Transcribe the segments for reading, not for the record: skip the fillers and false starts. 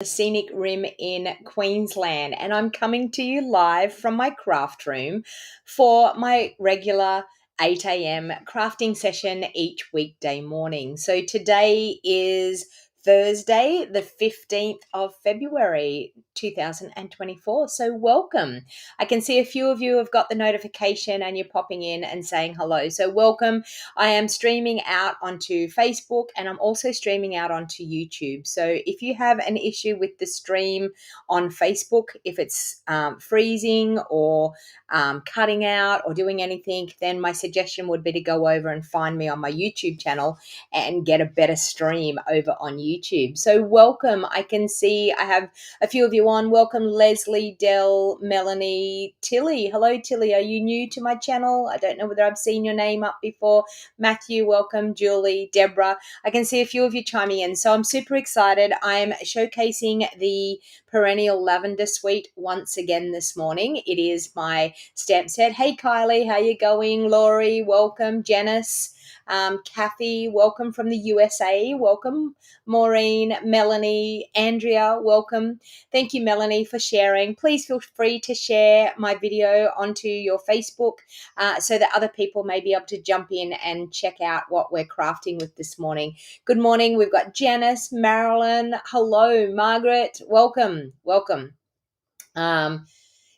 the scenic rim in Queensland, and I'm coming to you live from my craft room for my regular 8 a.m. crafting session each weekday morning. So today is Thursday, the 15th of February 2024. So welcome. I can see a few of you have got the notification and you're popping in and saying hello. So welcome. I am streaming out onto Facebook and I'm also streaming out onto YouTube. So if you have an issue with the stream on Facebook, if it's freezing or cutting out or doing anything, then my suggestion would be to go over and find me on my YouTube channel and get a better stream over on YouTube. So welcome. I can see I have a few of you on. Welcome, Leslie, Dell, Melanie, Tilly. Hello, Tilly. Are you new to my channel? I don't know whether I've seen your name up before. Matthew, welcome. Julie, Deborah. I can see a few of you chiming in. So I'm super excited. I'm showcasing the Perennial Lavender Suite once again this morning. It is my stamp set. Hey, Kylie, how you going? Laurie, welcome. Janice. Kathy, welcome from the USA. Welcome. Maureen, Melanie, Andrea, welcome. Thank you, Melanie, for sharing. Please feel free to share my video onto your Facebook so that other people may be able to jump in and check out what we're crafting with this morning. Good morning. We've got Janice, Marilyn. Hello, Margaret. Welcome. Welcome.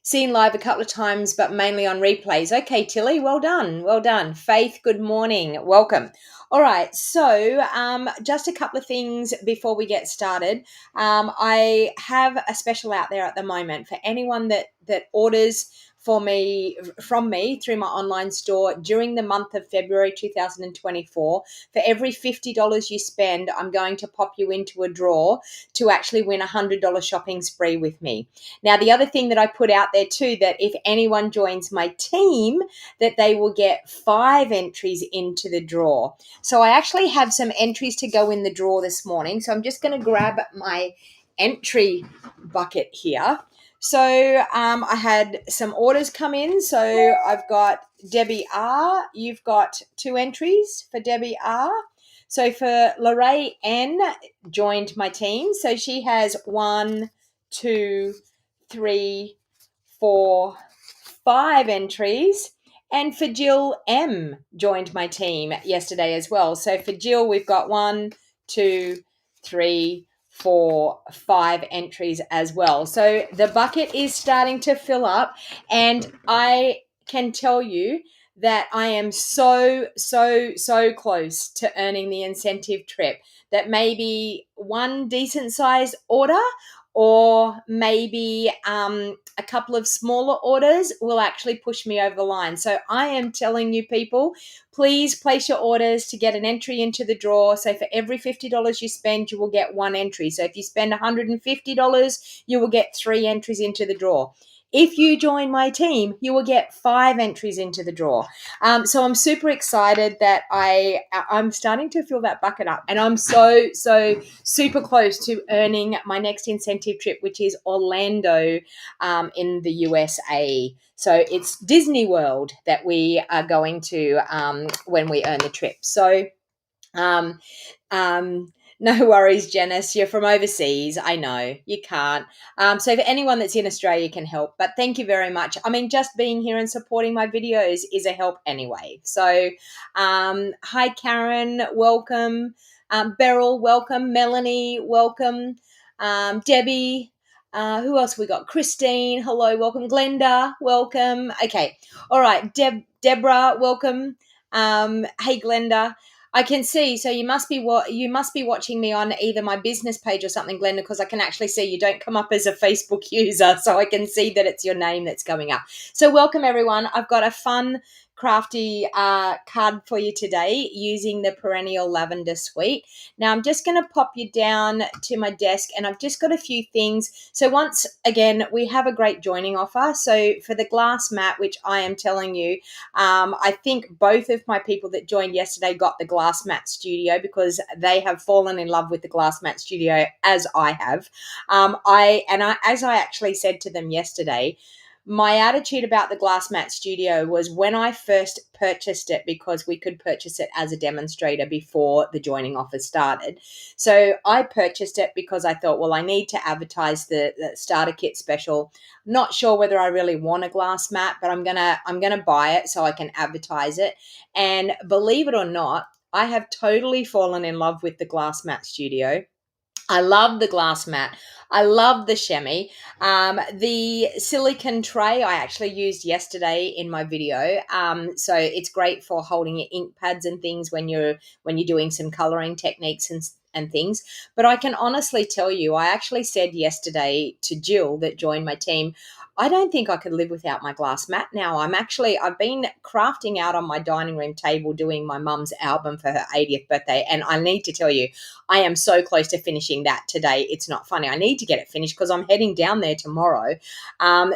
Seen live a couple of times, but mainly on replays. Okay, Tilly, well done. Well done. Faith, good morning. Welcome. All right, so just a couple of things before we get started. I have a special out there at the moment for anyone that orders from me through my online store during the month of February 2024. For every $50 you spend, I'm going to pop you into a draw to actually win a $100 shopping spree with me. Now, the other thing that I put out there too, that if anyone joins my team, that they will get 5 entries into the draw. So I actually have some entries to go in the draw this morning. So I'm just going to grab my entry bucket here. So I had some orders come in. So I've got Debbie R. You've got 2 entries for Debbie R. So for Lorraine N joined my team. So she has 1, 2, 3, 4, 5 entries. And for Jill M joined my team yesterday as well. So for Jill, we've got 1, 2, 3, 4, 5 entries as well. So the bucket is starting to fill up, and I can tell you that I am so close to earning the incentive trip, that maybe one decent sized order or maybe a couple of smaller orders will actually push me over the line. So I am telling you, people, please place your orders to get an entry into the draw. So for every $50 you spend, you will get 1 entry. So if you spend $150, you will get 3 entries into the draw. If you join my team, you will get 5 entries into the draw. So I'm super excited that I'm starting to fill that bucket up, and I'm so super close to earning my next incentive trip, which is Orlando in the USA. So it's Disney World that we are going to when we earn the trip. So no worries, Janice. You're from overseas. I know you can't. So for anyone that's in Australia can help, but thank you very much. I mean, just being here and supporting my videos is a help anyway. So hi, Karen. Welcome. Beryl, welcome. Melanie, welcome. Debbie. Who else we got? Christine, hello, welcome. Glenda, welcome. Okay. All right. Deborah, welcome. Hey, Glenda. I can see, so you must be watching me on either my business page or something, Glenda, because I can actually see you don't come up as a Facebook user, so I can see that it's your name that's coming up. So welcome, everyone. I've got a fun, crafty card for you today using the Perennial Lavender Suite. Now, I'm just going to pop you down to my desk, and I've just got a few things. So once again, we have a great joining offer. So for the glass mat, which I am telling you, I think both of my people that joined yesterday got the glass mat studio because they have fallen in love with the glass mat studio, as I have. As I actually said to them yesterday, my attitude about the Glass Mat Studio was when I first purchased it, because we could purchase it as a demonstrator before the joining offer started. So I purchased it because I thought, well, I need to advertise the starter kit special. Not sure whether I really want a glass mat, but I'm gonna buy it so I can advertise it. And believe it or not, I have totally fallen in love with the Glass Mat Studio. I love the glass mat. I love the chamois. The silicone tray I actually used yesterday in my video. So it's great for holding your ink pads and things when you're doing some coloring techniques and things. But I can honestly tell you, I actually said yesterday to Jill that joined my team, I don't think I could live without my glass mat now. I've been crafting out on my dining room table doing my mum's album for her 80th birthday. And I need to tell you, I am so close to finishing that today. It's not funny. I need to get it finished because I'm heading down there tomorrow.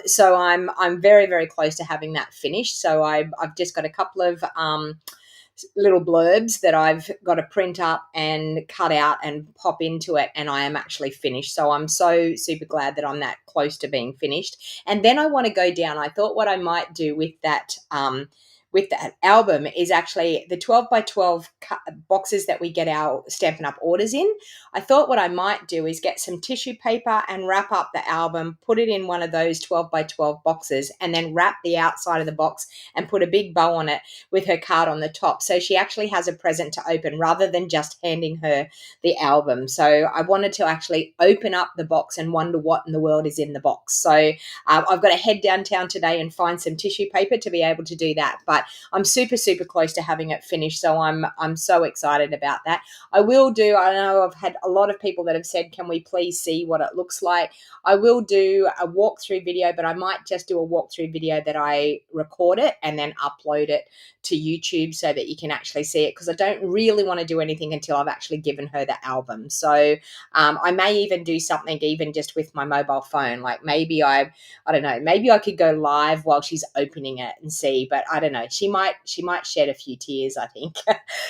So I'm very, very close to having that finished. So I've just got a couple of little blurbs that I've got to print up and cut out and pop into it, and I am actually finished. So I'm so super glad that I'm that close to being finished. And then I want to go down. I thought what I might do with that album is actually the 12 by 12 boxes that we get our Stampin' Up orders in. I thought what I might do is get some tissue paper and wrap up the album, put it in one of those 12 by 12 boxes, and then wrap the outside of the box and put a big bow on it with her card on the top. So she actually has a present to open rather than just handing her the album. So I wanted to actually open up the box and wonder what in the world is in the box. So I've got to head downtown today and find some tissue paper to be able to do that. But I'm super, super close to having it finished. So I'm so excited about that. I know I've had a lot of people that have said, can we please see what it looks like? I will do a walkthrough video, but I might just do a walkthrough video that I record it and then upload it to YouTube so that you can actually see it, because I don't really want to do anything until I've actually given her the album. So I may even do something even just with my mobile phone. Like maybe I don't know, maybe I could go live while she's opening it and see, but I don't know. She might shed a few tears, I think.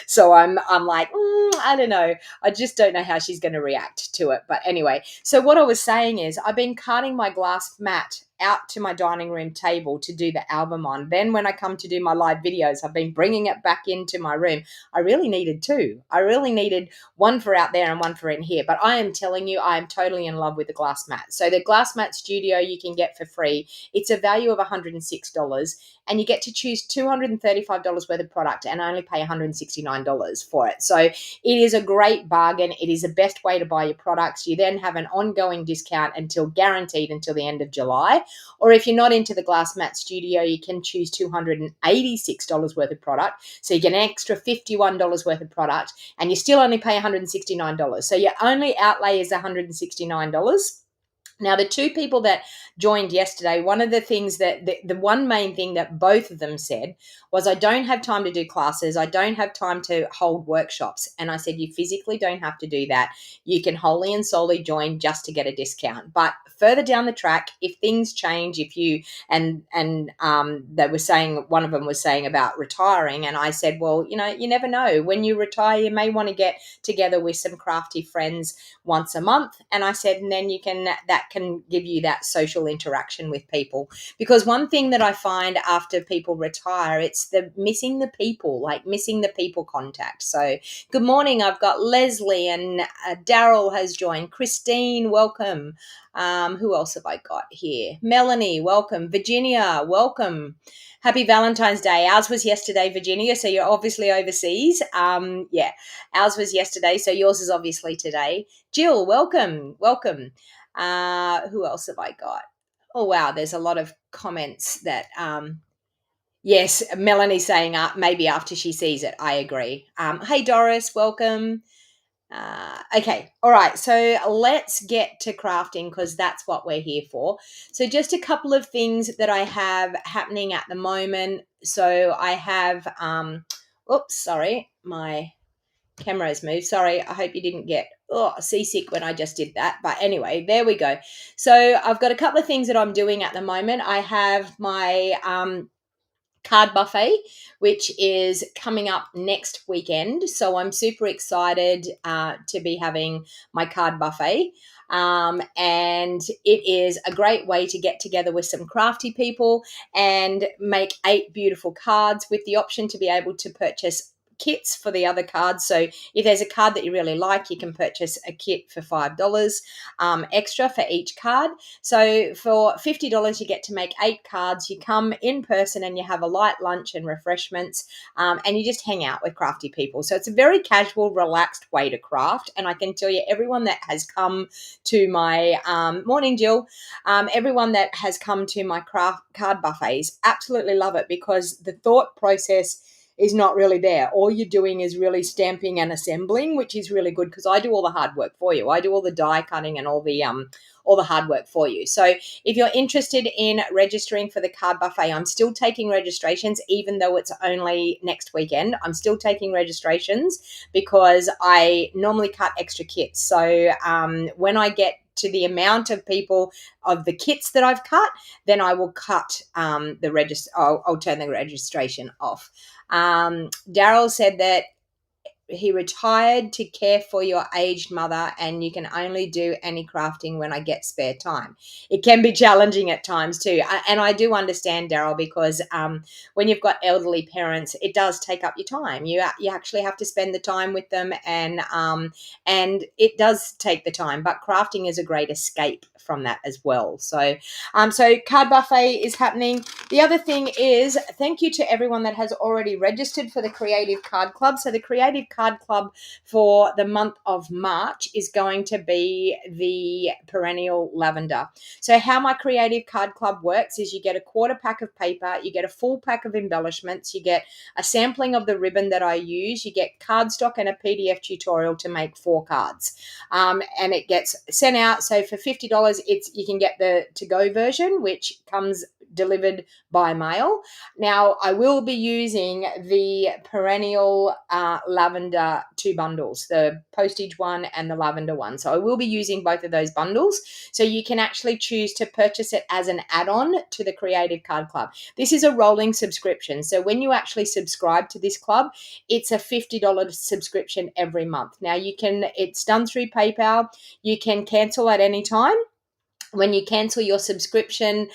So I'm like, I don't know. I just don't know how she's going to react to it. But anyway, so what I was saying is I've been carting my glass mat out to my dining room table to do the album on. Then when I come to do my live videos, I've been bringing it back into my room. I really needed two. I really needed one for out there and one for in here. But I am telling you, I am totally in love with the glass mat. So the Glass Mat Studio you can get for free. It's a value of $106, and you get to choose $235 worth of product and only pay $169 for it. So it is a great bargain. It is the best way to buy your products. You then have an ongoing discount guaranteed until the end of July. Or if you're not into the Glass Mat Studio, you can choose $286 worth of product. So you get an extra $51 worth of product, and you still only pay $169. So your only outlay is $169. Now, the two people that joined yesterday, one of the things that the one main thing that both of them said was, I don't have time to do classes. I don't have time to hold workshops. And I said, you physically don't have to do that. You can wholly and solely join just to get a discount. But further down the track, if things change, if you, and they were saying, one of them was saying about retiring. And I said, well, you never know. When you retire, you may want to get together with some crafty friends once a month. And I said, and then that can give you that social interaction with people. Because one thing that I find after people retire, it's missing the people contact. So good morning. I've got Leslie and Daryl has joined. Christine, welcome. Who else have I got here? Melanie, welcome. Virginia, welcome. Happy Valentine's Day. Ours was yesterday, Virginia, so you're obviously overseas. Yeah, ours was yesterday, so yours is obviously today. Jill, welcome. Who else have I got? Oh, wow, there's a lot of comments that, yes, Melanie saying maybe after she sees it. I agree. Hey, Doris, welcome. Okay, all right, so let's get to crafting because that's what we're here for. So just a couple of things that I have happening at the moment. So I have, oops, sorry, my camera has moved. Sorry, I hope you didn't get seasick when I just did that. But anyway, there we go. So I've got a couple of things that I'm doing at the moment. I have my card buffet, which is coming up next weekend. So I'm super excited to be having my card buffet. And it is a great way to get together with some crafty people and make 8 beautiful cards with the option to be able to purchase kits for the other cards. So if there's a card that you really like, you can purchase a kit for $5 extra for each card. So for $50, you get to make 8 cards. You come in person and you have a light lunch and refreshments, and you just hang out with crafty people. So it's a very casual, relaxed way to craft. And I can tell you, everyone that has come to my morning, Jill, everyone that has come to my craft card buffets absolutely love it, because the thought process is not really there. All you're doing is really stamping and assembling, which is really good, because I do all the hard work for you. I do all the die cutting and all the hard work for you. So if you're interested in registering for the card buffet, I'm still taking registrations, even though it's only next weekend. I'm still taking registrations because I normally cut extra kits. So when I get to the amount of people of the kits that I've cut, then I will cut the register. I'll turn the registration off. Daryl said that he retired to care for your aged mother, and you can only do any crafting when I get spare time. It can be challenging at times too, and I do understand, Daryl, because when you've got elderly parents, it does take up your time. You actually have to spend the time with them, and it does take the time. But crafting is a great escape from that as well. So card buffet is happening. The other thing is, thank you to everyone that has already registered for the Creative Card Club. So the Creative Card Club for the month of March is going to be the Perennial Lavender. So how my Creative Card Club works is you get a quarter pack of paper, you get a full pack of embellishments, you get a sampling of the ribbon that I use, you get cardstock and a PDF tutorial to make 4 cards. And it gets sent out. So for $50, you can get the to-go version, which comes delivered by mail. Now, I will be using the Perennial Lavender 2 bundles, the postage one and the lavender one. So I will be using both of those bundles. So you can actually choose to purchase it as an add-on to the Creative Card Club. This is a rolling subscription. So when you actually subscribe to this club, it's a $50 subscription every month. Now, it's done through PayPal. You can cancel at any time. When you cancel your subscription,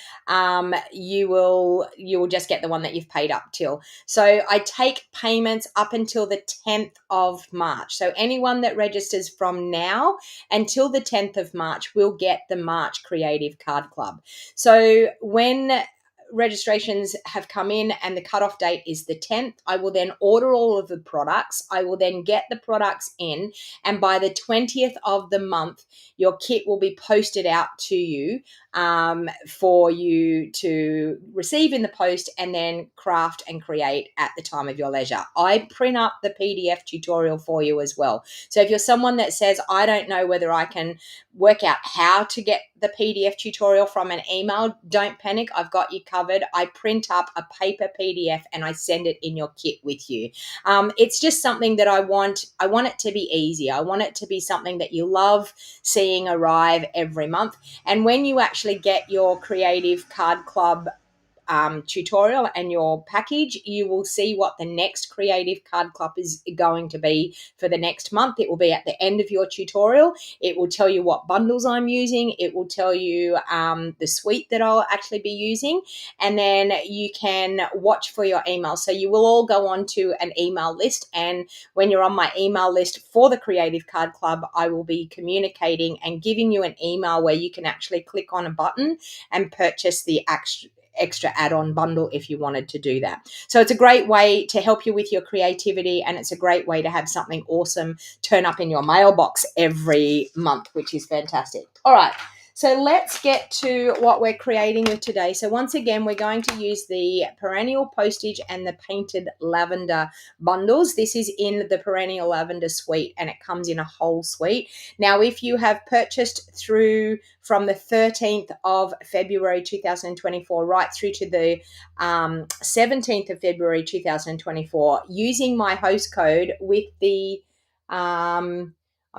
you will just get the one that you've paid up till. So I take payments up until the 10th of March. So anyone that registers from now until the 10th of March will get the March Creative Card Club. So when registrations have come in and the cutoff date is the 10th, I will then order all of the products. I will then get the products in, and by the 20th of the month, your kit will be posted out to you for you to receive in the post and then craft and create at the time of your leisure. I print up the PDF tutorial for you as well. So if you're someone that says, I don't know whether I can work out how to get the PDF tutorial from an email, don't panic. I've got you covered. I print up a paper PDF and I send it in your kit with you. It's just something that I want it to be easy. I want it to be something that you love seeing arrive every month. And when you actually get your Creative Card Club tutorial and your package, you will see what the next Creative Card Club is going to be for the next month. It will be at the end of your tutorial. It will tell you what bundles I'm using. It will tell you the suite that I'll actually be using, and then you can watch for your email. So you will all go on to an email list, and when you're on my email list for the Creative Card Club, I will be communicating and giving you an email where you can actually click on a button and purchase the extra add-on bundle if you wanted to do that. So it's a great way to help you with your creativity, and it's a great way to have something awesome turn up in your mailbox every month, which is fantastic. All right, so let's get to what we're creating with today. So once again, we're going to use the Perennial Postage and the Painted Lavender bundles. This is in the Perennial Lavender Suite, and it comes in a whole suite. Now, if you have purchased from the 13th of February 2024 right through to the 17th of February 2024, using my host code with the, I'm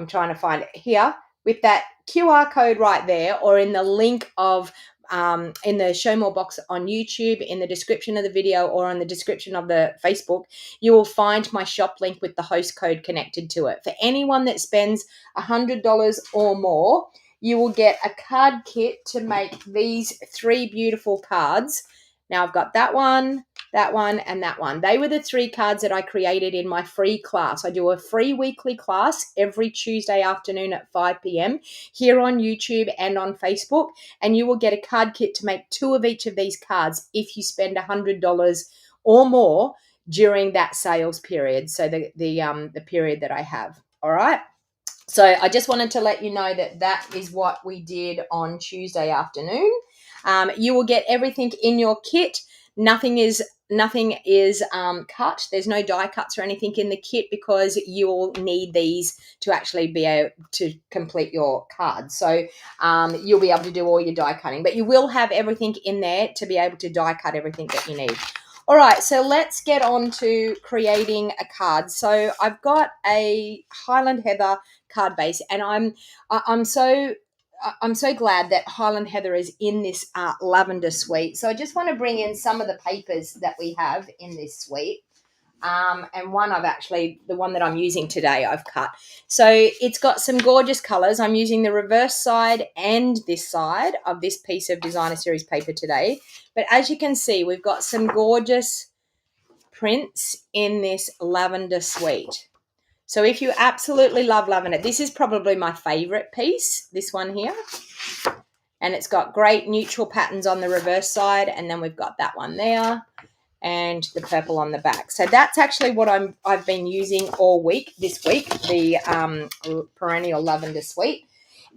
trying to find it here, with that QR code right there, or in the link of in the show more box on YouTube, in the description of the video, or in the description of the Facebook, you will find my shop link with the host code connected to it. For anyone that spends $100 or more, you will get a card kit to make these 3 beautiful cards. Now I've got that one, and that one. They were the 3 cards that I created in my free class. I do a free weekly class every Tuesday afternoon at 5 p.m. here on YouTube and on Facebook, and you will get a card kit to make 2 of each of these cards if you spend $100 or more during that sales period. So the period that I have. All right. So I just wanted to let you know that is what we did on Tuesday afternoon. You will get everything in your kit. Nothing is cut. There's no die cuts or anything in the kit because you'll need these to actually be able to complete your card. So you'll be able to do all your die cutting, but you will have everything in there to be able to die cut everything that you need. All right, so let's get on to creating a card. So I've got a Highland Heather card base, and I'm so glad that Highland Heather is in this lavender suite. So I just want to bring in some of the papers that we have in this suite. And the one that I'm using today, I've cut. So it's got some gorgeous colors. I'm using the reverse side and this side of this piece of designer series paper today. But as you can see, we've got some gorgeous prints in this lavender suite. So if you absolutely love lavender, this is probably my favorite piece, this one here. And it's got great neutral patterns on the reverse side. And then we've got that one there and the purple on the back. So that's actually what I've been using all week, this week, the Perennial Lavender Suite.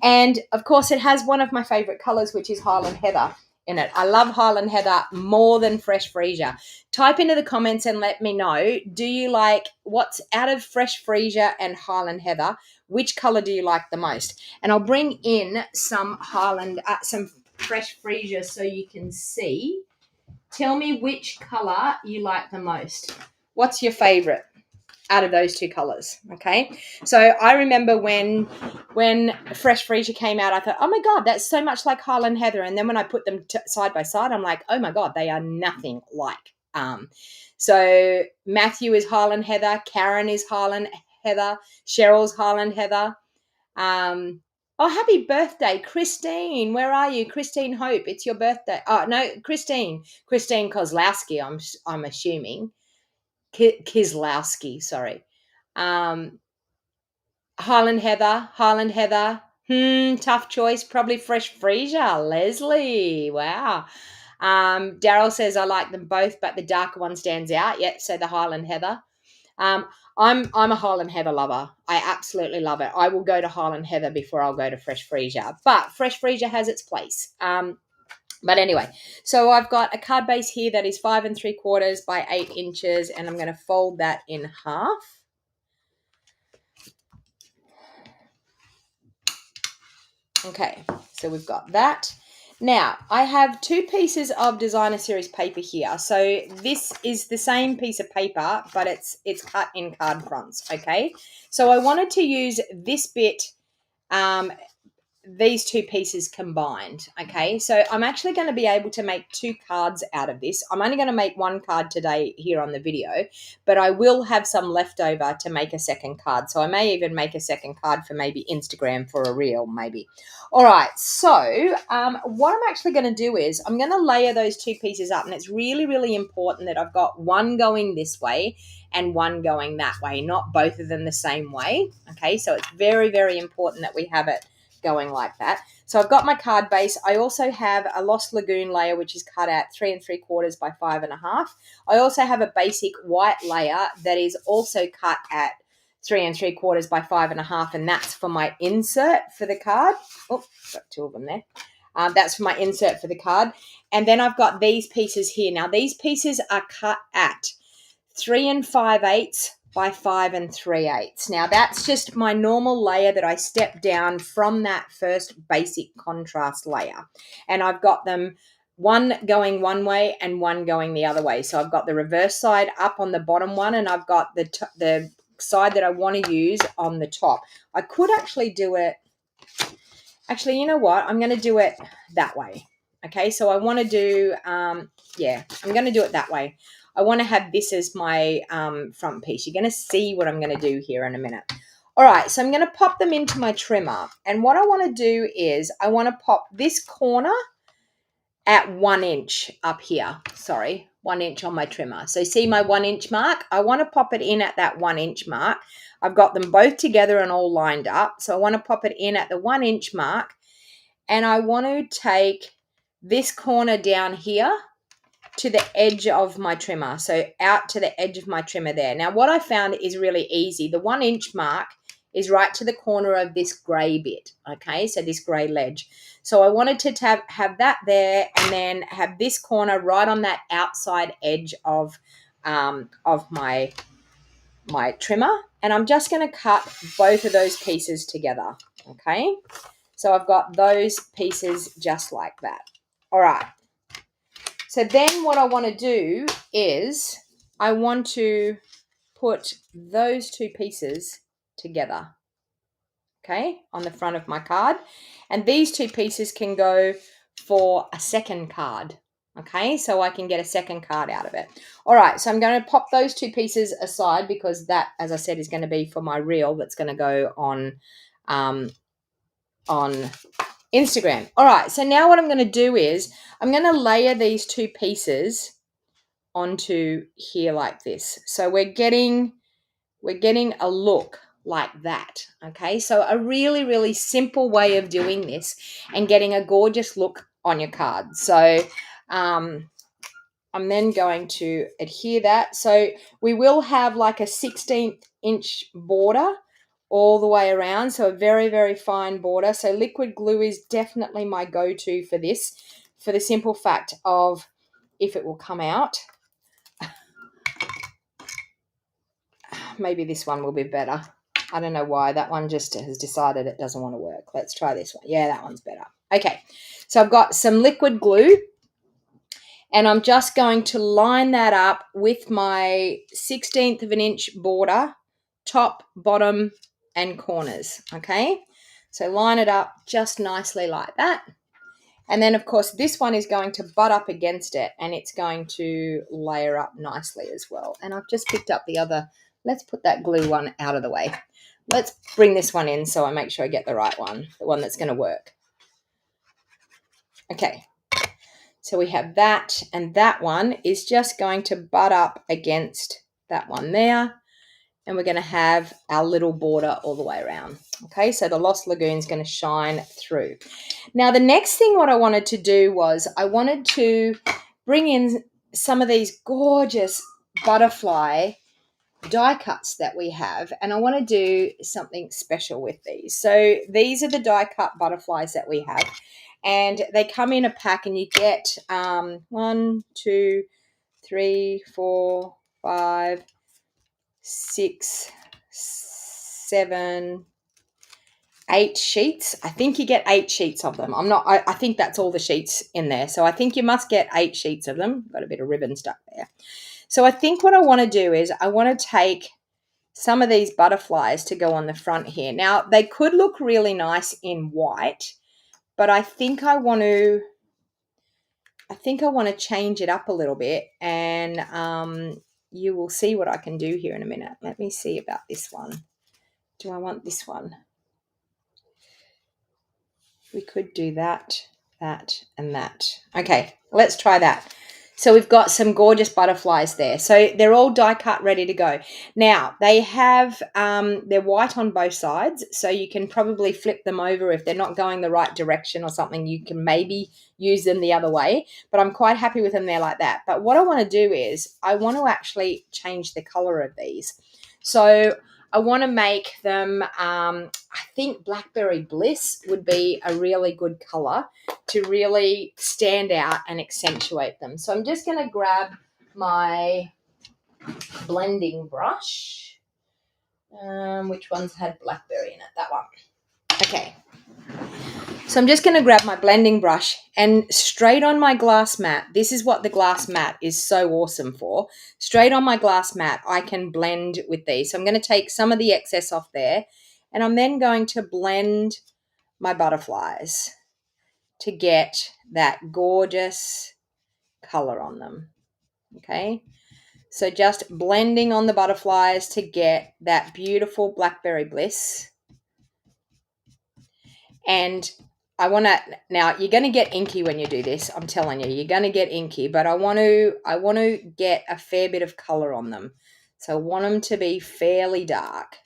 And of course it has one of my favorite colors, which is Highland Heather in it. I love Highland Heather more than Fresh Freesia. Type into the comments and let me know, do you like, what's out of Fresh Freesia and Highland Heather, which color do you like the most? And I'll bring in some some Fresh Freesia so you can see. Tell me which color you like the most. What's your favorite out of those 2 colors? Okay. So I remember when Fresh Freesia came out, I thought, oh my God, that's so much like Highland Heather. And then when I put them side by side, I'm like, oh my God, they are nothing like. So Matthew is Highland Heather. Karen is Highland Heather. Cheryl's Highland Heather. Oh, happy birthday, Christine. Where are you? Christine Hope. It's your birthday. Oh, no, Christine Kozlowski, I'm assuming. Kislowski, sorry. Highland Heather. Tough choice. Probably Fresh Freesia. Leslie. Wow. Daryl says, I like them both, but the darker one stands out. Yeah, so the Highland Heather. I'm a Highland Heather lover. I absolutely love it. I will go to Highland Heather before I'll go to Fresh Freesia. But Fresh Freesia has its place. But anyway, so I've got a card base here that is 5 3/4 by 8 inches, and I'm going to fold that in half. Okay, so we've got that. Now, I have 2 pieces of designer series paper here. So this is the same piece of paper, but it's cut in card fronts, okay? So I wanted to use this bit, these 2 pieces combined, okay? So I'm actually going to be able to make 2 cards out of this. I'm only going to make 1 card today here on the video, but I will have some left over to make a second card. So I may even make a second card for maybe Instagram for a reel, maybe. All right, so what I'm actually going to do is I'm going to layer those 2 pieces up, and it's really, really important that I've got one going this way and one going that way, not both of them the same way, okay? So it's very, very important that we have it going like that. So I've got my card base. I also have a Lost Lagoon layer, which is cut at 3 3/4 by 5 1/2. I also have a basic white layer that is also cut at 3 3/4 by 5 1/2, and that's for my insert for the card. Oh, got 2 of them there. That's for my insert for the card. And then I've got these pieces here. Now these pieces are cut at 3 5/8 by 5 3/8. Now that's just my normal layer that I step down from that first basic contrast layer. And I've got them one going one way and one going the other way. So I've got the reverse side up on the bottom one, and I've got the side that I want to use on the top. I could actually do it. Actually, you know what? I'm going to do it that way. Okay, so I want to do, yeah, I'm going to do it that way. I want to have this as my front piece. You're going to see what I'm going to do here in a minute. All right, so I'm going to pop them into my trimmer. And what I want to do is I want to pop this corner at 1 inch up here. Sorry, 1 inch on my trimmer. So see my 1 inch mark? I want to pop it in at that 1 inch mark. I've got them both together and all lined up. So I want to pop it in at the 1 inch mark. And I want to take this corner down here to the edge of my trimmer. So out to the edge of my trimmer there. Now what I found is really easy. The 1 inch mark is right to the corner of this grey bit. Okay, so this grey ledge. So I wanted to have that there and then have this corner right on that outside edge of my trimmer. And I'm just going to cut both of those pieces together. Okay, so I've got those pieces just like that. All right. So then what I want to do is I want to put those two pieces together, okay, on the front of my card. And these two pieces can go for a second card, okay, so I can get a second card out of it. All right, so I'm going to pop those two pieces aside because that, as I said, is going to be for my reel that's going to go on Instagram. All right, so now what I'm going to do is I'm going to layer these two pieces onto here like this. So we're getting a look like that. Okay, so a really, really simple way of doing this and getting a gorgeous look on your card. So I'm then going to adhere that. So we will have like a 16th inch border all the way around. So a very, very fine border. So liquid glue is definitely my go-to for this, for the simple fact of if it will come out. Maybe this one will be better. I don't know why. That one just has decided it doesn't want to work. Let's try this one. Yeah, that one's better. Okay, so I've got some liquid glue. And I'm just going to line that up with my 16th of an inch border, top, bottom, and corners, okay? So line it up just nicely like that. And then, of course, this one is going to butt up against it, and it's going to layer up nicely as well. And I've just picked up the other. Let's put that glue one out of the way. Let's bring this one in so I make sure I get the right one, the one that's going to work. Okay. So we have that, and that one is just going to butt up against that one there. And we're going to have our little border all the way around. Okay, so the Lost Lagoon is going to shine through. Now, the next thing what I wanted to do was I wanted to bring in some of these gorgeous butterfly die cuts that we have, and I want to do something special with these. So these are the die cut butterflies that we have. And they come in a pack, and you get 1, 2, 3, 4, 5, 6, 7, 8 sheets. I think you get 8 sheets of them. I think that's all the sheets in there. So I think you must get 8 sheets of them. Got a bit of ribbon stuck there. So I think what I want to do is I want to take some of these butterflies to go on the front here. Now, they could look really nice in white, but I think I want to change it up a little bit, and you will see what I can do here in a minute. Let me see about this one. Do I want this one? We could do that, that, and that. Okay, let's try that. So we've got some gorgeous butterflies there. So they're all die cut, ready to go. Now, they have, they're white on both sides, so you can probably flip them over if they're not going the right direction or something. You can maybe use them the other way, but I'm quite happy with them there like that. But what I want to do is I want to actually change the color of these. So I want to make them, I think Blackberry Bliss would be a really good color to really stand out and accentuate them. So I'm just going to grab my blending brush. Which one's had blackberry in it? That one. Okay. So I'm just going to grab my blending brush and straight on my glass mat. This is what the glass mat is so awesome for. Straight on my glass mat, I can blend with these. So I'm going to take some of the excess off there, and I'm then going to blend my butterflies to get that gorgeous color on them. Okay, so just blending on the butterflies to get that beautiful Blackberry Bliss. And I want to, now you're going to get inky when you do this. I'm telling you, you're going to get inky, but I want to get a fair bit of color on them. So I want them to be fairly dark.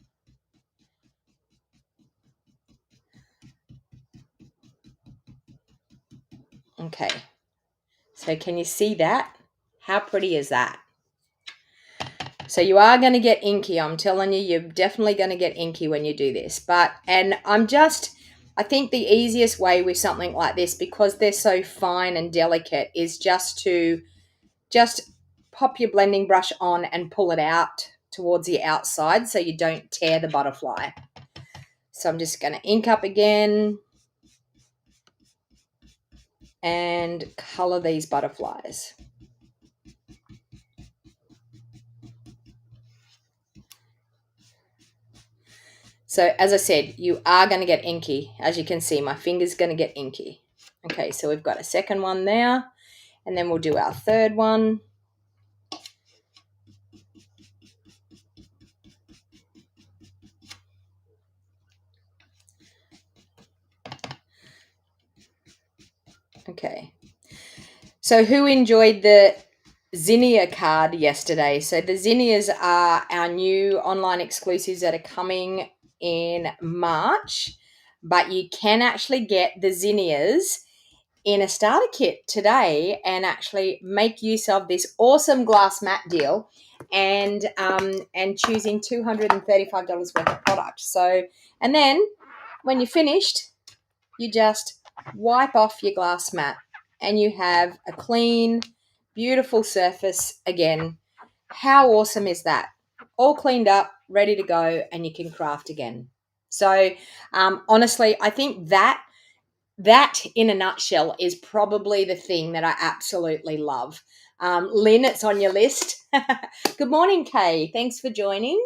Okay. So can you see that? How pretty is that? So you are going to get inky. I'm telling you, you're definitely going to get inky when you do this. I think the easiest way with something like this, because they're so fine and delicate, is just to pop your blending brush on and pull it out towards the outside so you don't tear the butterfly. So I'm just going to ink up again and color these butterflies. So as I said, you are going to get inky. As you can see, my finger's going to get inky. Okay, so we've got a second one there, and then we'll do our third one. Okay. So who enjoyed the Zinnia card yesterday? So the Zinnias are our new online exclusives that are coming in March, but you can actually get the Zinnias in a starter kit today and actually make use of this awesome glass mat deal and choosing $235 worth of product. So, and then when you're finished, you just wipe off your glass mat and you have a clean, beautiful surface again. How awesome is that? All cleaned up, ready to go, and you can craft again. So honestly, I think that in a nutshell is probably the thing that I absolutely love. Lynn, it's on your list. Good morning, Kay. Thanks for joining.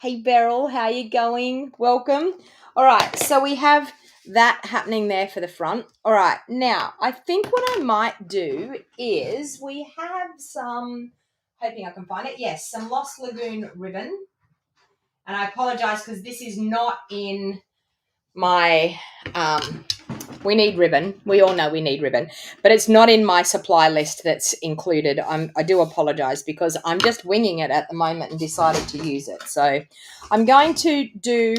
Hey, Beryl, how you going? Welcome. All right, so we have that happening there for the front. All right, now I think what I might do is we have some, hoping I can find it, yes, some Lost Lagoon ribbon. And I apologize because this is not in my, we need ribbon. We all know we need ribbon, but it's not in my supply list that's included. I do apologize because I'm just winging it at the moment and decided to use it. So I'm going to do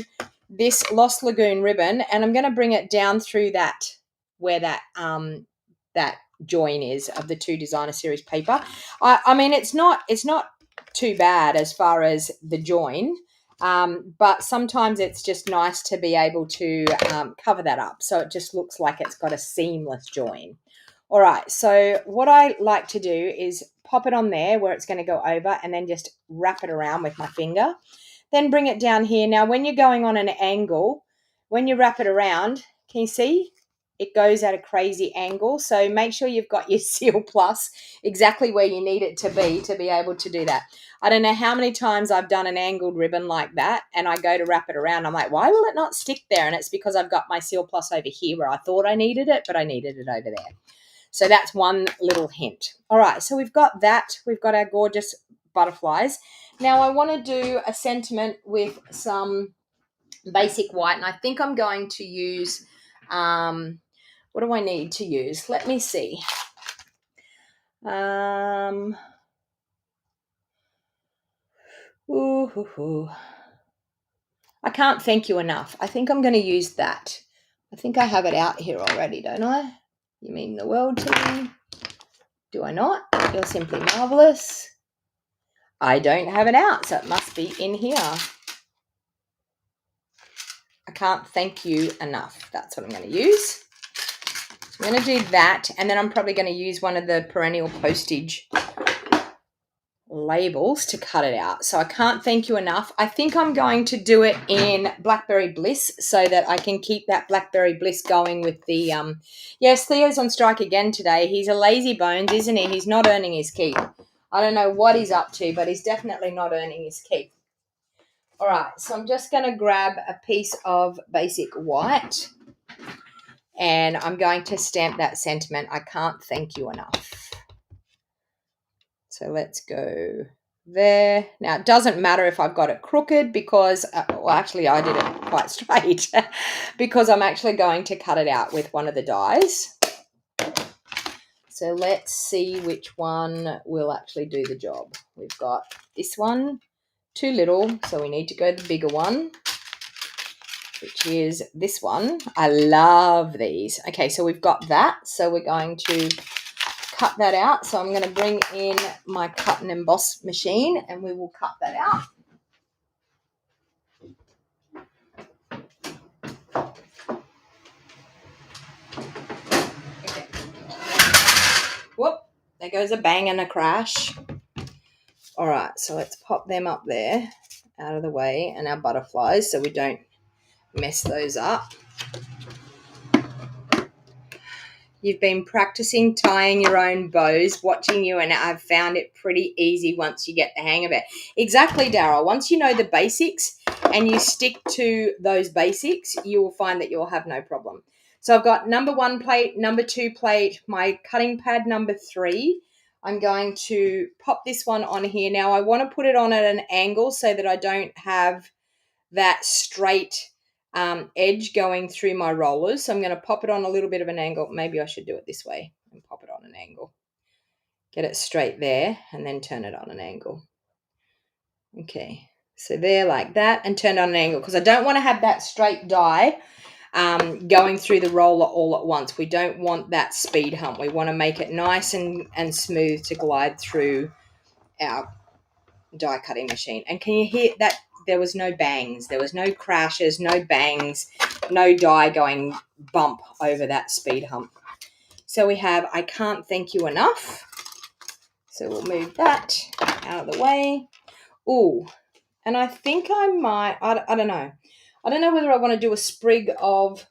this Lost Lagoon ribbon and I'm going to bring it down through that, where that join is of the two designer series paper. I mean, it's not too bad as far as the join. But sometimes it's just nice to be able to cover that up so it just looks like it's got a seamless join. All right, so what I like to do is pop it on there where it's going to go over and then just wrap it around with my finger. Then bring it down here. Now, when you're going on an angle, when you wrap it around, can you see? It goes at a crazy angle. So make sure you've got your Seal Plus exactly where you need it to be able to do that. I don't know how many times I've done an angled ribbon like that and I go to wrap it around. I'm like, why will it not stick there? And it's because I've got my Seal Plus over here where I thought I needed it, but I needed it over there. So that's one little hint. All right, so we've got that. We've got our gorgeous butterflies. Now I want to do a sentiment with some basic white, and I think I'm going to use, what do I need to use? Let me see. I can't thank you enough. I think I'm going to use that. I think I have it out here already, don't I? You mean the world to me? Do I not? You're simply marvelous. I don't have it out, so it must be in here. I can't thank you enough. That's what I'm going to use. So I'm going to do that, and then I'm probably going to use one of the Perennial postage labels to cut it out. So I can't thank you enough. I think I'm going to do it in Blackberry Bliss so that I can keep that Blackberry Bliss going with the yes, Theo's on strike again today. He's a lazy bones, isn't he? He's not earning his keep. I don't know what he's up to, but he's definitely not earning his keep. All right, so I'm just going to grab a piece of basic white And I'm going to stamp that sentiment. I can't thank you enough. So let's go there. Now, it doesn't matter if I've got it crooked because, well, actually, I did it quite straight because I'm actually going to cut it out with one of the dies. So let's see which one will actually do the job. We've got this one, too little, so we need to go the bigger one, which is this one. I love these. Okay, so we've got that. So we're going to cut that out. So I'm going to bring in my cut and emboss machine and we will cut that out. Okay. Whoop, there goes a bang and a crash. All right, so let's pop them up there out of the way and our butterflies so we don't mess those up. You've been practicing tying your own bows, watching you, and I've found it pretty easy once you get the hang of it. Exactly, Daryl. Once you know the basics and you stick to those basics, you will find that you'll have no problem. So I've got number 1 plate, number 2 plate, my cutting pad number 3. I'm going to pop this one on here. Now I want to put it on at an angle so that I don't have that straight edge going through my rollers. So I'm going to pop it on a little bit of an angle. Maybe I should do it this way and pop it on an angle. Get it straight there and then turn it on an angle. Okay, so there like that and turn it on an angle because I don't want to have that straight die going through the roller all at once. We don't want that speed hump. We want to make it nice and smooth to glide through our die cutting machine. And can you hear that? There was no bangs, there was no crashes, no bangs, no die going bump over that speed hump. So we have I can't thank you enough. So we'll move that out of the way. Ooh, and I think I might, I don't know. I don't know whether I want to do a sprig of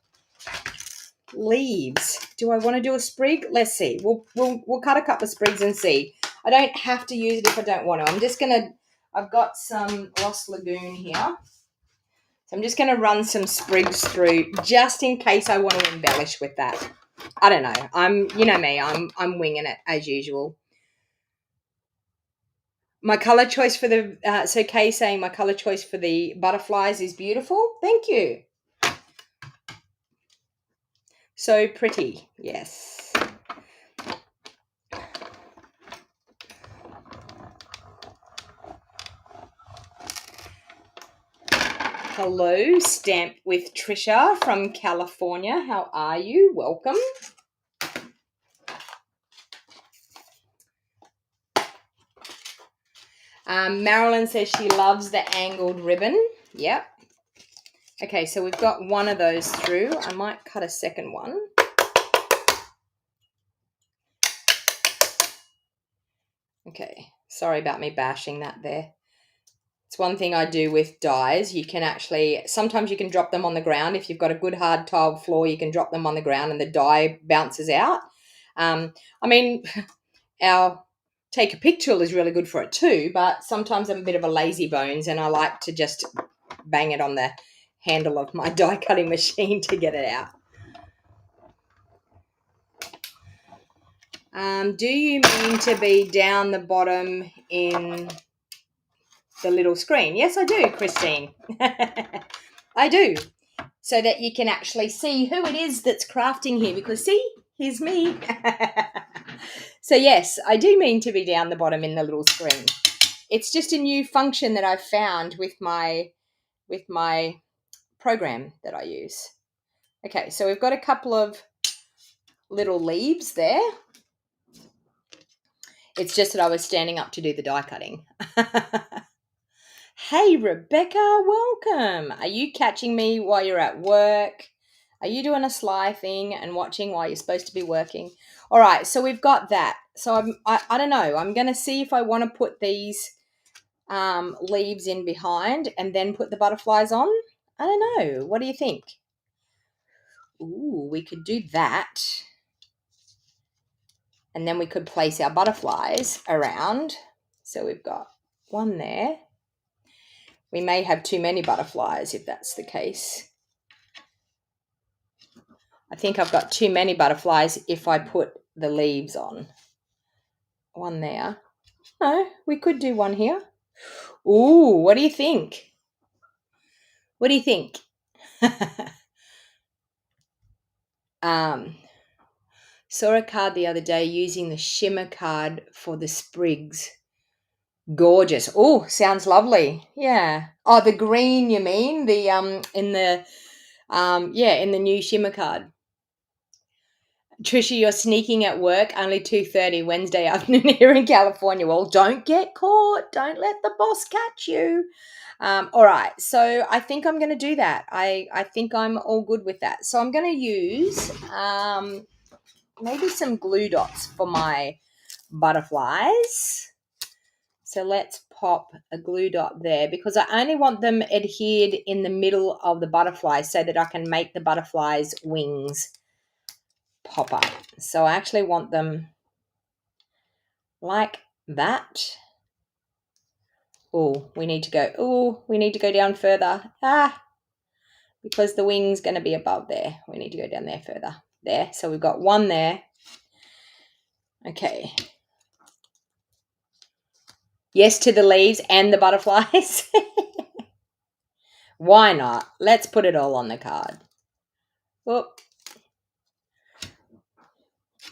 leaves. Do I want to do a sprig? Let's see. We'll cut a couple of sprigs and see. I don't have to use it if I don't want to. I'm just going to, I've got some Lost Lagoon here. So I'm just going to run some sprigs through just in case I want to embellish with that. I don't know. You know me, I'm winging it as usual. My color choice for the, so Kay saying my color choice for the butterflies is beautiful. Thank you. So pretty. Yes. Hello, Stamp with Trisha from California. How are you? Welcome. Marilyn says she loves the angled ribbon. Yep. Okay, so we've got one of those through. I might cut a second one. Okay, sorry about me bashing that there. It's one thing I do with dies. You can actually, sometimes you can drop them on the ground. If you've got a good hard tiled floor, you can drop them on the ground and the die bounces out. I mean, our take a pick tool is really good for it too, but sometimes I'm a bit of a lazy bones and I like to just bang it on the handle of my die cutting machine to get it out. Do you mean to be down the bottom in the little screen? Yes, I do, Christine. I do. So that you can actually see who it is that's crafting here because see, here's me. So yes, I do mean to be down the bottom in the little screen. It's just a new function that I've found with my program that I use. Okay, so we've got a couple of little leaves there. It's just that I was standing up to do the die cutting. Hey, Rebecca, welcome. Are you catching me while you're at work? Are you doing a sly thing and watching while you're supposed to be working? All right, so we've got that. So I don't know. I'm going to see if I want to put these leaves in behind and then put the butterflies on. I don't know. What do you think? Ooh, we could do that. And then we could place our butterflies around. So we've got one there. We may have too many butterflies if that's the case. I think I've got too many butterflies if I put the leaves on. One there. No, we could do one here. Ooh, what do you think? What do you think? Saw a card the other day using the shimmer card for the sprigs. Gorgeous. Oh, sounds lovely. Yeah. Oh, the green, you mean? The in the in the new shimmer card. Trisha, you're sneaking at work, only 2:30 Wednesday afternoon here in California. Well, don't get caught. Don't let the boss catch you. All right, so I think I'm going to do that. I think I'm all good with that. So I'm going to use maybe some glue dots for my butterflies. So let's pop a glue dot there because I only want them adhered in the middle of the butterfly so that I can make the butterfly's wings pop up. So I actually want them like that. We need to go down further. Because the wing's going to be above there. We need to go down there further. There. So we've got one there. Okay. Yes to the leaves and the butterflies. Why not? Let's put it all on the card. Oh,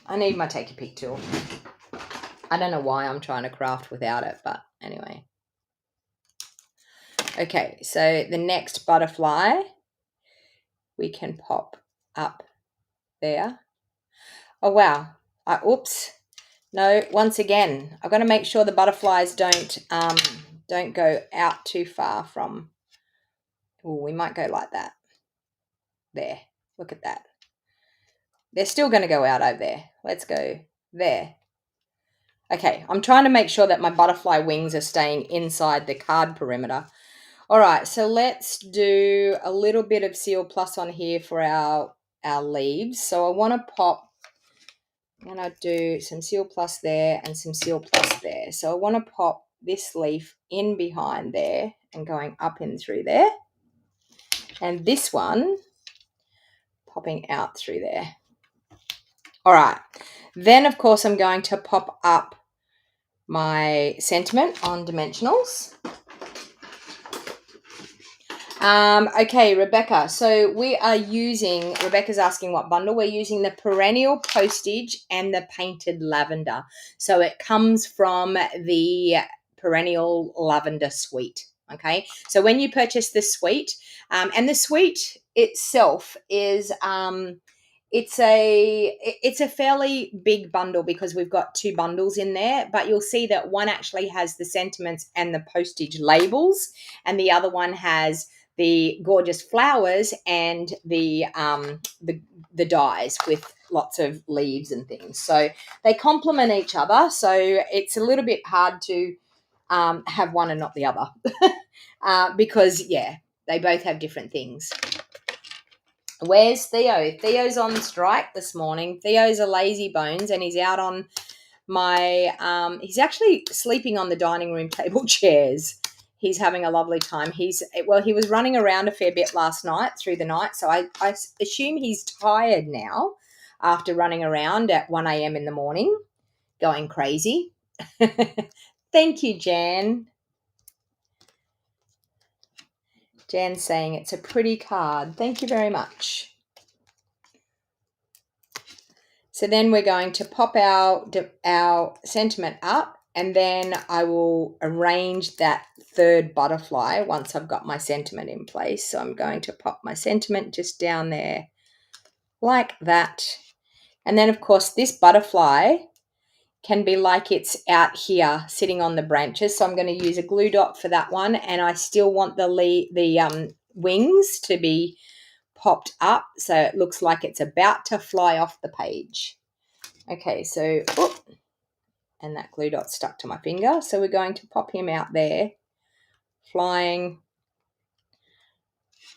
I need my take a pic tool. I don't know why I'm trying to craft without it, but anyway. Okay, so the next butterfly we can pop up there. Oh, wow. Oops. No, once again, I've got to make sure the butterflies don't go out too far from. We might go like that. There. Look at that. They're still going to go out over there. Let's go there. Okay, I'm trying to make sure that my butterfly wings are staying inside the card perimeter. All right, so let's do a little bit of Seal Plus on here for our leaves. So I want to pop, I'm going to do some Seal Plus there and some Seal Plus there. So I want to pop this leaf in behind there and going up in through there. And this one popping out through there. All right, then of course I'm going to pop up my sentiment on dimensionals. Okay, Rebecca. So we are using, Rebecca's asking what bundle. We're using the Perennial Postage and the Painted Lavender. So it comes from the Perennial Lavender Suite. Okay, so when you purchase this suite, and the suite itself is it's a fairly big bundle because we've got two bundles in there, but you'll see that one actually has the sentiments and the postage labels, and the other one has the gorgeous flowers and the dies with lots of leaves and things. So they complement each other. So it's a little bit hard to have one and not the other because, they both have different things. Where's Theo? Theo's on strike this morning. Theo's a lazy bones and he's out on my he's actually sleeping on the dining room table chairs. He's having a lovely time. He was running around a fair bit last night through the night, so I assume he's tired now after running around at 1 a.m. in the morning, going crazy. Thank you, Jan. Jan's saying it's a pretty card. Thank you very much. So then we're going to pop our sentiment up, and then I will arrange that third butterfly once I've got my sentiment in place. So I'm going to pop my sentiment just down there like that. And then, of course, this butterfly can be like it's out here sitting on the branches. So I'm going to use a glue dot for that one, and I still want the wings to be popped up so it looks like it's about to fly off the page. Okay, so and that glue dot stuck to my finger, so we're going to pop him out there flying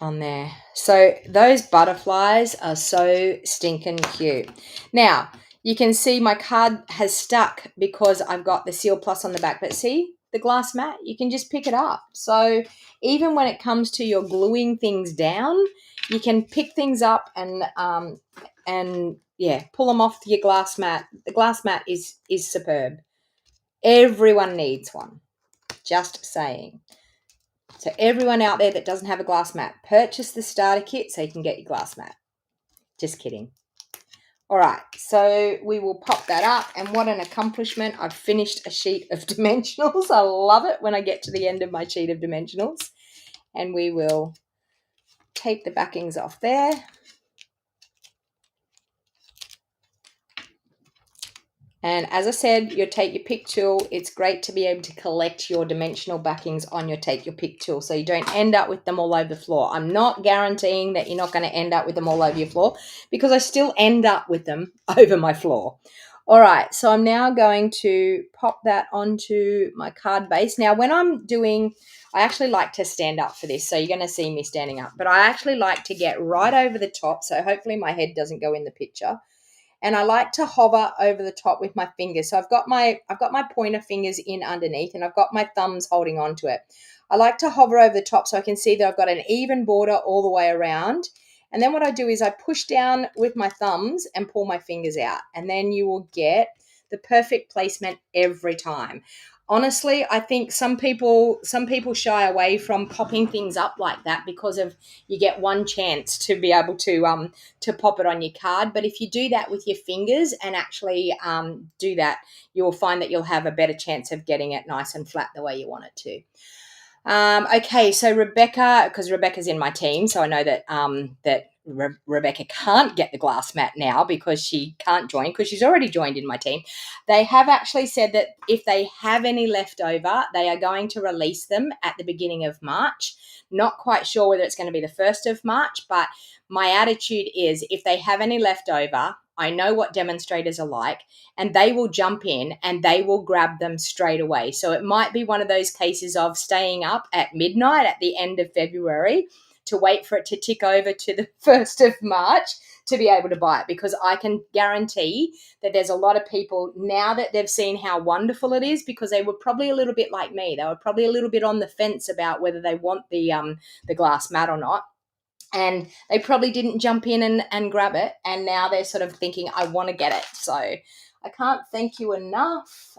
on there. So those butterflies are so stinking cute. Now you can see my card has stuck because I've got the Seal Plus on the back, but see the glass mat, you can just pick it up. So even when it comes to your gluing things down, you can pick things up and and yeah, pull them off your glass mat. The glass mat is superb. Everyone needs one. Just saying. So everyone out there that doesn't have a glass mat, purchase the starter kit so you can get your glass mat. Just kidding. All right, so we will pop that up, and what an accomplishment. I've finished a sheet of dimensionals. I love it when I get to the end of my sheet of dimensionals. And we will take the backings off there. And as I said, you take your pick tool. It's great to be able to collect your dimensional backings on your take your pick tool so you don't end up with them all over the floor. I'm not guaranteeing that you're not going to end up with them all over your floor, because I still end up with them over my floor. All right, so I'm now going to pop that onto my card base. Now, when I'm doing, I actually like to stand up for this, so you're going to see me standing up. But I actually like to get right over the top, so hopefully my head doesn't go in the picture. And I like to hover over the top with my fingers. So I've got my pointer fingers in underneath, and I've got my thumbs holding onto it. I like to hover over the top so I can see that I've got an even border all the way around. And then what I do is I push down with my thumbs and pull my fingers out. And then you will get the perfect placement every time. Honestly, I think some people shy away from popping things up like that because of you get one chance to be able to pop it on your card. But if you do that with your fingers and actually do that, you'll find that you'll have a better chance of getting it nice and flat the way you want it to. Okay, so Rebecca, because Rebecca's in my team, so I know that Rebecca can't get the glass mat now because she can't join, because she's already joined in my team. They have actually said that if they have any left over, they are going to release them at the beginning of March. Not quite sure whether it's going to be the 1st of March, but my attitude is if they have any left over, I know what demonstrators are like, and they will jump in and they will grab them straight away. So it might be one of those cases of staying up at midnight at the end of February to wait for it to tick over to the 1st of March to be able to buy it, because I can guarantee that there's a lot of people now that they've seen how wonderful it is, because they were probably a little bit like me. They were probably a little bit on the fence about whether they want the glass mat or not. And they probably didn't jump in and grab it. And now they're sort of thinking, I want to get it. So I can't thank you enough.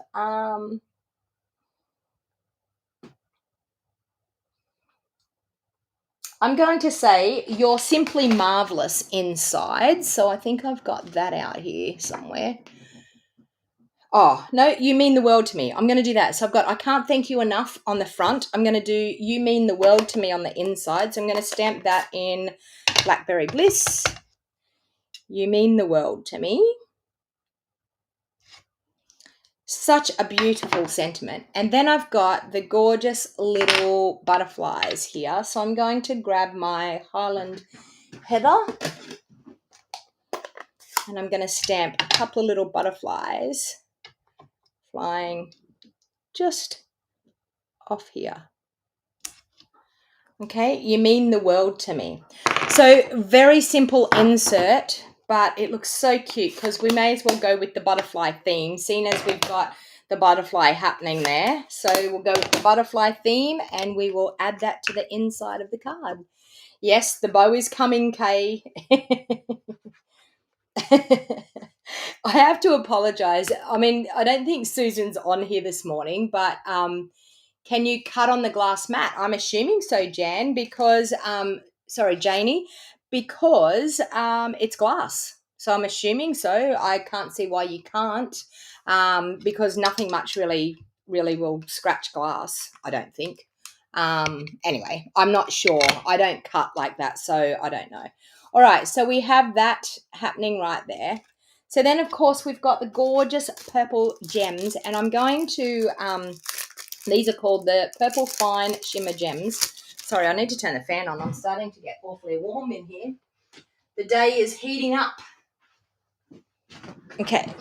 I'm going to say you're simply marvelous inside. So I think I've got that out here somewhere. Oh, no, you mean the world to me. I'm going to do that. So I've got I can't thank you enough on the front. I'm going to do you mean the world to me on the inside. So I'm going to stamp that in Blackberry Bliss. You mean the world to me. Such a beautiful sentiment. And then I've got the gorgeous little butterflies here. So I'm going to grab my Highland Heather and I'm going to stamp a couple of little butterflies flying just off here. Okay, you mean the world to me. So very simple insert, but it looks so cute because we may as well go with the butterfly theme, seeing as we've got the butterfly happening there. So we'll go with the butterfly theme and we will add that to the inside of the card. Yes, the bow is coming, Kay. I have to apologize. I mean, I don't think Susan's on here this morning, but can you cut on the glass mat? I'm assuming so, Jan, because Janie, because it's glass. So I'm assuming so. I can't see why you can't, because nothing much really will scratch glass, I don't think. Anyway, I'm not sure. I don't cut like that, so I don't know. All right, so we have that happening right there. So then, of course, we've got the gorgeous purple gems, and I'm going to, these are called the Purple Fine Shimmer Gems. Sorry, I need to turn the fan on. I'm starting to get awfully warm in here. The day is heating up. Okay.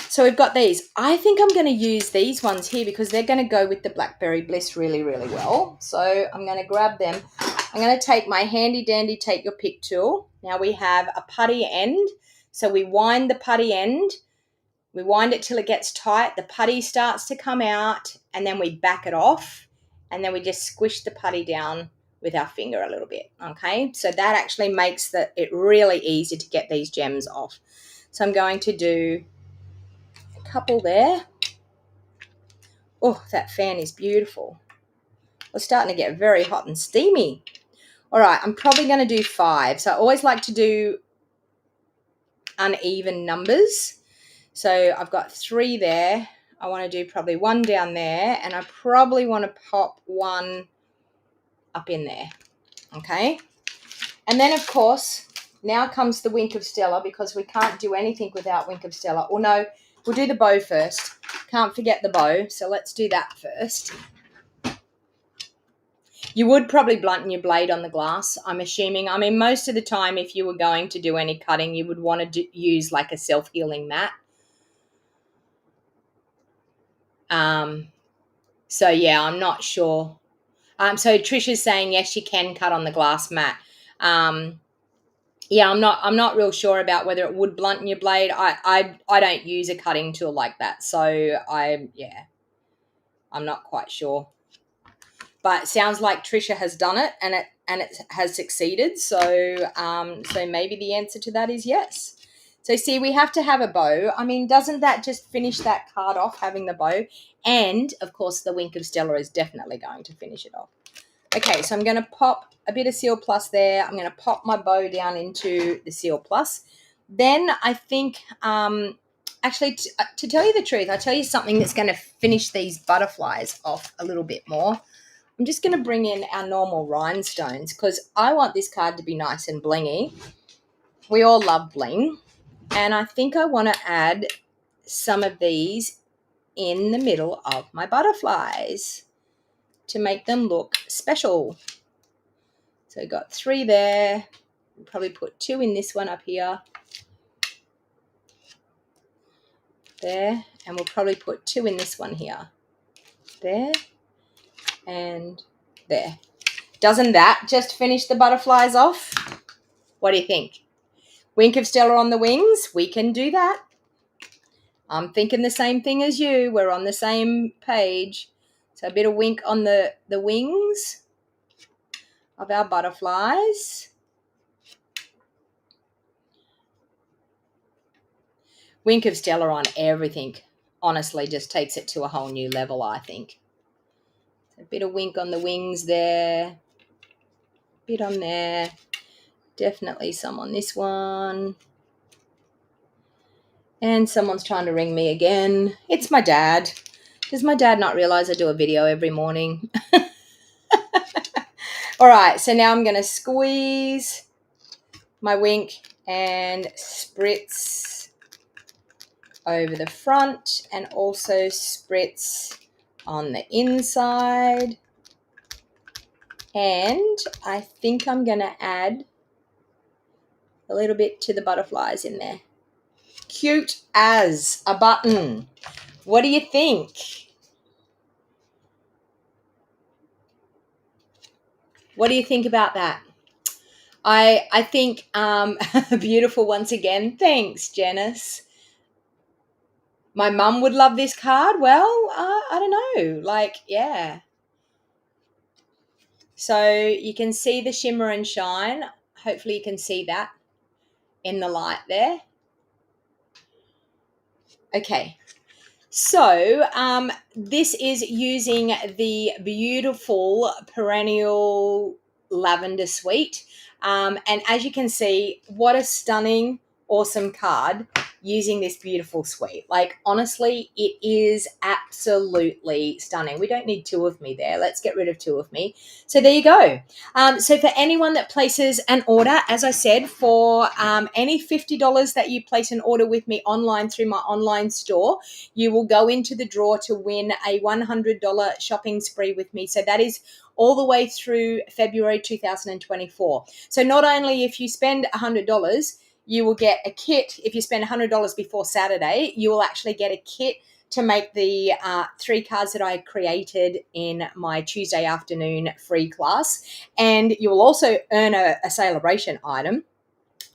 So we've got these. I think I'm going to use these ones here because they're going to go with the Blackberry Bliss really, really well. So I'm going to grab them. I'm going to take my handy dandy take your pick tool. Now we have a putty end. So we wind the putty end. We wind it till it gets tight. The putty starts to come out and then we back it off and then we just squish the putty down with our finger a little bit, okay? So that actually makes it really easy to get these gems off. So I'm going to do a couple there. Oh, that fan is beautiful. It's starting to get very hot and steamy. All right, I'm probably going to do 5. So I always like to do uneven numbers. So I've got 3 there. I want to do probably 1 down there, and I probably want to pop 1 up in there, okay? And then, of course, now comes the Wink of Stella, because we can't do anything without Wink of Stella. Or no, we'll do the bow first. Can't forget the bow, so let's do that first. You would probably blunten your blade on the glass, I'm assuming. I mean, most of the time, if you were going to do any cutting, you would want to use like a self-healing mat. So yeah, I'm not sure. So Trisha's saying yes, you can cut on the glass mat. Yeah, I'm not real sure about whether it would blunten your blade. I don't use a cutting tool like that, so I'm not quite sure. But it sounds like Trisha has done it, and it has succeeded. So so maybe the answer to that is yes. So see, we have to have a bow. I mean, doesn't that just finish that card off, having the bow? And of course, the Wink of Stella is definitely going to finish it off. Okay, so I'm going to pop a bit of Seal Plus there. I'm going to pop my bow down into the Seal Plus. Then I think, actually, to tell you the truth, I'll tell you something that's going to finish these butterflies off a little bit more. I'm just going to bring in our normal rhinestones, because I want this card to be nice and blingy. We all love bling. And I think I want to add some of these in the middle of my butterflies to make them look special. So I've got 3 there. We'll probably put 2 in this one up here. There. And we'll probably put 2 in this one here. There. And there. Doesn't that just finish the butterflies off? What do you think? Wink of Stella on the wings? We can do that. I'm thinking the same thing as you. We're on the same page. So a bit of wink on the wings of our butterflies. Wink of Stella on everything honestly just takes it to a whole new level, I think. So a bit of wink on the wings there. A bit on there. Definitely some on this one. And someone's trying to ring me again. It's my dad. Does my dad not realize I do a video every morning? All right, so now I'm going to squeeze my wink and spritz over the front, and also spritz on the inside. And I think I'm going to add a little bit to the butterflies in there. Cute as a button. What do you think? What do you think about that? I think beautiful once again. Thanks, Janice. My mum would love this card. Well, I don't know. Like, yeah. So you can see the shimmer and shine. Hopefully you can see that in the light there. Okay. So this is using the beautiful Perennial Lavender Suite. And as you can see, what a stunning, awesome card using this beautiful suite. Like, honestly, it is absolutely stunning. We don't need 2 of me there. Let's get rid of 2 of me. So there you go. So for anyone that places an order, as I said, for any $50 that you place an order with me online through my online store, you will go into the draw to win a $100 shopping spree with me. So that is all the way through February 2024. So not only if you spend $100, you will get a kit. If you spend $100 before Saturday, you will actually get a kit to make the 3 cards that I created in my Tuesday afternoon free class. And you will also earn a celebration item.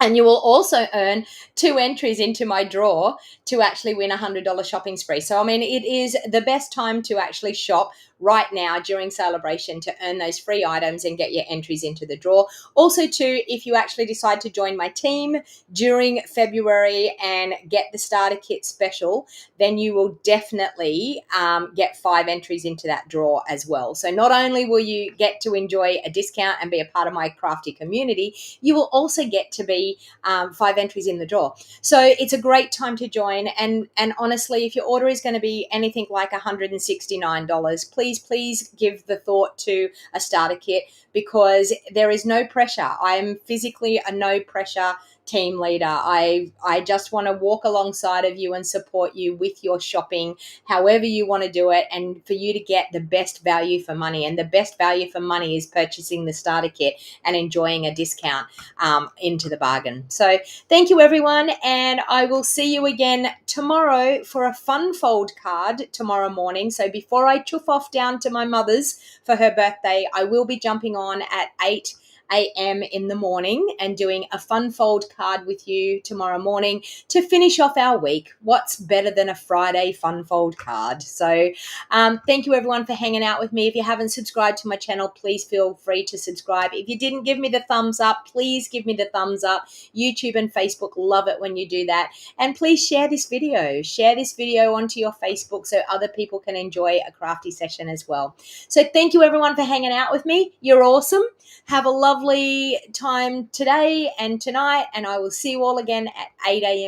And you will also earn 2 entries into my draw to actually win a $100 shopping spree. So, I mean, it is the best time to actually shop right now during celebration to earn those free items and get your entries into the draw. Also, too, if you actually decide to join my team during February and get the starter kit special, then you will definitely get 5 entries into that draw as well. So not only will you get to enjoy a discount and be a part of my crafty community, you will also get to be 5 entries in the draw. So it's a great time to join. And honestly, if your order is going to be anything like $169, please give the thought to a starter kit, because there is no pressure. I am physically a no pressure team leader. I just want to walk alongside of you and support you with your shopping, however you want to do it, and for you to get the best value for money. And the best value for money is purchasing the starter kit and enjoying a discount into the bargain. So thank you, everyone, and I will see you again tomorrow for a fun fold card tomorrow morning. So before I chuff off down to my mother's for her birthday, I will be jumping on at 8 a.m. in the morning and doing a fun fold card with you tomorrow morning to finish off our week. What's better than a Friday fun fold card? So thank you, everyone, for hanging out with me. If you haven't subscribed to my channel, please feel free to subscribe. If you didn't give me the thumbs up, please give me the thumbs up. YouTube and Facebook love it when you do that. And please share this video. Share this video onto your Facebook so other people can enjoy a crafty session as well. So thank you, everyone, for hanging out with me. You're awesome. Have a lovely time today and tonight, and I will see you all again at 8 a.m.